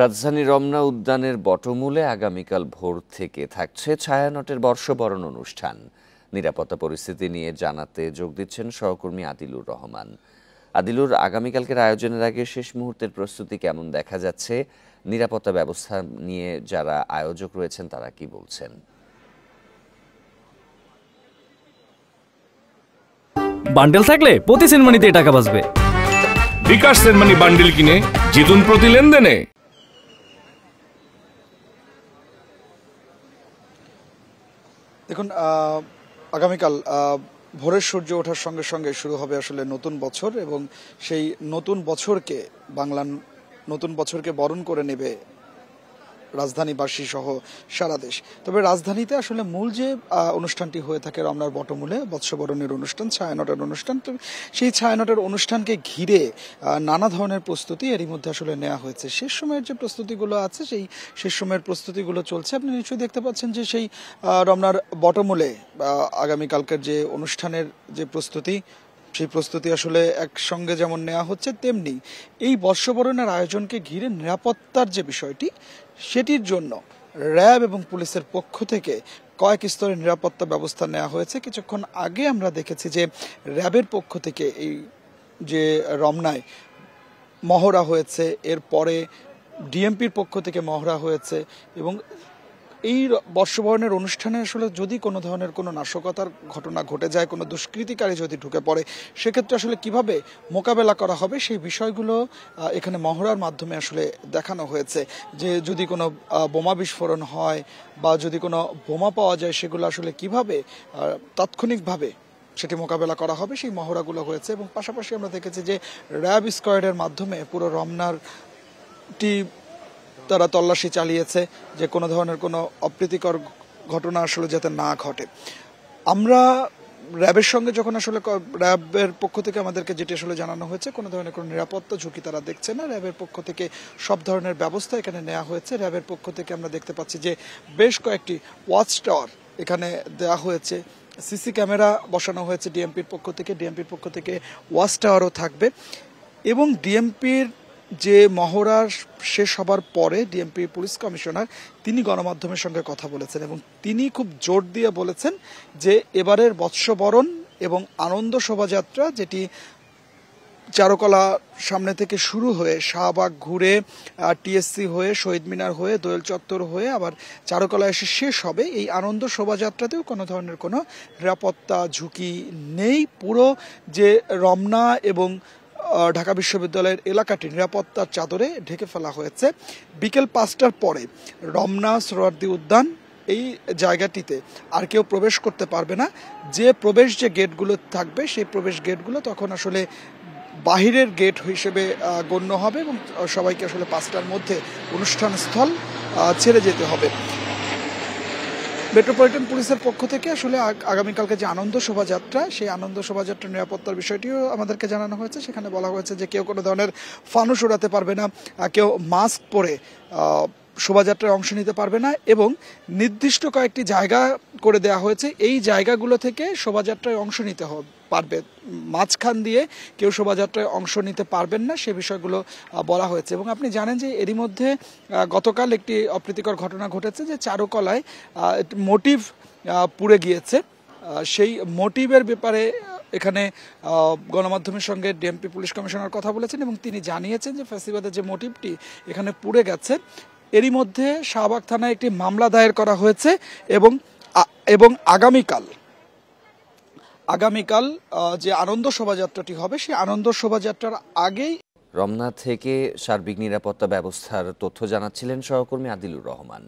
রাজধানীর রমনা উদ্যানের বটমূলে আগামীকাল ভোর থেকে থাকছে ছায়ানটের বর্ষবরণ অনুষ্ঠান। নিরাপত্তা পরিস্থিতি নিয়ে জানাতে যোগ দিচ্ছেন সহকর্মী আদিলুর রহমান। আদিলুর, আগামীকালকের আয়োজনের আগে শেষ মুহূর্তের প্রস্তুতি কেমন দেখা যাচ্ছে? নিরাপত্তা ব্যবস্থা নিয়ে যারা আয়োজক রয়েছেন তারা কি বলছেন? বান্ডেল থাকলে প্রতি সেনমানিতে টাকা বাঁচবে। বিকাশ সেনমানি বান্ডেল কিনে জিতুন প্রতি লেনদেনে। দেখুন, আগামীকাল ভোরের সূর্য ওঠার সঙ্গে সঙ্গে শুরু হবে আসলে নতুন বছর, এবং সেই নতুন বছরকে বাংলার নতুন বছরকে বরণ করে নেবে রাজধানীবাসী সহ সারা দেশ। তবে রাজধানীতে আসলে মূল যে অনুষ্ঠানটি হয়ে থাকে রমনার বটমূলে বৎসবরণের অনুষ্ঠান, ছায়ানটের অনুষ্ঠান, তো সেই ছায়ানটের অনুষ্ঠানকে ঘিরে নানা ধরনের প্রস্তুতি এরই মধ্যে আসলে নেওয়া হয়েছে। শেষ সময়ের যে প্রস্তুতিগুলো আছে সেই শেষ সময়ের প্রস্তুতিগুলো চলছে। আপনি নিশ্চয়ই দেখতে পাচ্ছেন যে সেই রমনার বটমূলে আগামীকালকের যে অনুষ্ঠানের যে প্রস্তুতি, সেই প্রস্তুতি আসলে একসঙ্গে যেমন নেওয়া হচ্ছে, তেমনি এই বর্ষবরণের আয়োজনকে ঘিরে নিরাপত্তার যে বিষয়টি, সেটির জন্য র্যাব এবং পুলিশের পক্ষ থেকে কয়েক স্তরে নিরাপত্তা ব্যবস্থা নেওয়া হয়েছে। কিছুক্ষণ আগে আমরা দেখেছি যে র্যাবের পক্ষ থেকে এই যে রমনায় মহড়া হয়েছে, এরপরে ডিএমপির পক্ষ থেকে মহড়া হয়েছে, এবং এই বর্ষবরণের অনুষ্ঠানে আসলে যদি কোনো ধরনের কোনো নাশকতার ঘটনা ঘটে যায়, কোনো দুষ্কৃতিকারী যদি ঢুকে পড়ে, সেক্ষেত্রে আসলে কিভাবে মোকাবেলা করা হবে সেই বিষয়গুলো এখানে মহড়ার মাধ্যমে আসলে দেখানো হয়েছে। যে যদি কোনো বোমা বিস্ফোরণ হয় বা যদি কোনো বোমা পাওয়া যায়, সেগুলো আসলে কিভাবে তাৎক্ষণিকভাবে সেটি মোকাবেলা করা হবে, সেই মহড়াগুলো হয়েছে। এবং পাশাপাশি আমরা দেখেছি যে র্যাব স্কোয়াডের মাধ্যমে পুরো রমনারটি তারা তল্লাশি চালিয়েছে, যে কোনো ধরনের কোনো অপ্রীতিকর ঘটনা আসলে যাতে না ঘটে। আমরা র্যাবের সঙ্গে যখন আসলে র্যাবের পক্ষ থেকে আমাদেরকে যেটি আসলে জানানো হয়েছে, কোনো ধরনের কোনো নিরাপত্তা ঝুঁকি তারা দেখছে না। র্যাবের পক্ষ থেকে সব ধরনের ব্যবস্থা এখানে নেওয়া হয়েছে। র্যাবের পক্ষ থেকে আমরা দেখতে পাচ্ছি যে বেশ কয়েকটি ওয়াচ টাওয়ার এখানে দেওয়া হয়েছে, সিসি ক্যামেরা বসানো হয়েছে ডিএমপির পক্ষ থেকে। ডিএমপির পক্ষ থেকে ওয়াচ টাওয়ারও থাকবে। এবং ডিএমপির যে মহড়া শেষ হবার পরে ডিএমপি পুলিশ কমিশনার তিনি গণমাধ্যমের সঙ্গে কথা বলেছেন, এবং তিনি খুব জোর দিয়ে বলেছেন যে এবারের বৎসবরণ এবং আনন্দ শোভাযাত্রা, যেটি চারুকলা সামনে থেকে শুরু হয়ে শাহবাগ ঘুরে টিএসসি হয়ে শহীদ মিনার হয়ে দোয়েল চত্বর হয়ে আবার চারুকলা এসে শেষ হবে, এই আনন্দ শোভাযাত্রাতেও কোনো ধরনের কোনো নিরাপত্তা ঝুঁকি নেই। পুরো যে রমনা এবং ঢাকা বিশ্ববিদ্যালয়ের এলাকাটি নিরাপত্তার চাদরে ঢেকে ফেলা হয়েছে। বিকেল 5টার পরে রমনা সোহরাওয়ার্দী উদ্যান এই জায়গাটিতে আর কেউ প্রবেশ করতে পারবে না। যে প্রবেশ যে গেটগুলো থাকবে, সেই প্রবেশ গেটগুলো তখন আসলে বাহিরের গেট হিসেবে গণ্য হবে, এবং সবাইকে আসলে 5টার মধ্যে অনুষ্ঠান স্থল ছেড়ে যেতে হবে। মেট্রোপলিটন পুলিশের পক্ষ থেকে আসলে আগামীকালকে যে আনন্দ শোভাযাত্রা, সেই আনন্দ শোভাযাত্রার নিরাপত্তার বিষয়টিও আমাদেরকে জানানো হয়েছে। সেখানে বলা হয়েছে যে কেউ কোনো ধরনের ফানুস উড়াতে পারবে না, কেউ মাস্ক পরে শোভাযাত্রায় অংশ নিতে পারবে না, এবং নির্দিষ্ট কয়েকটি জায়গা করে দেওয়া হয়েছে। এই জায়গাগুলো থেকে শোভাযাত্রায় অংশ নিতে পারবে, মাঝখান দিয়ে কেউ শোভাযাত্রায় অংশ নিতে পারবেন না, সে বিষয়গুলো বলা হয়েছে। এবং আপনি জানেন যে এরই মধ্যে গতকাল একটি অপ্রীতিকর ঘটনা ঘটেছে, যে চারুকলায় মোটিভ পুড়ে গিয়েছে। সেই মোটিভের ব্যাপারে এখানে গণমাধ্যমের সঙ্গে ডিএমপি পুলিশ কমিশনার কথা বলেছেন, এবং তিনি জানিয়েছেন যে ফ্যাসিবাদের যে মোটিভটি এখানে পুড়ে গেছে, এরই মধ্যে শাহবাগ থানায় একটি মামলা দায়ের করা হয়েছে। এবং আগামীকাল যে আনন্দ শোভাযাত্রাটি হবে, সেই আনন্দ শোভাযাত্রার আগেই রমনা থেকে সার্বিক নিরাপত্তা ব্যবস্থার তথ্য জানাচ্ছিলেন সহকর্মী আদিলুর রহমান।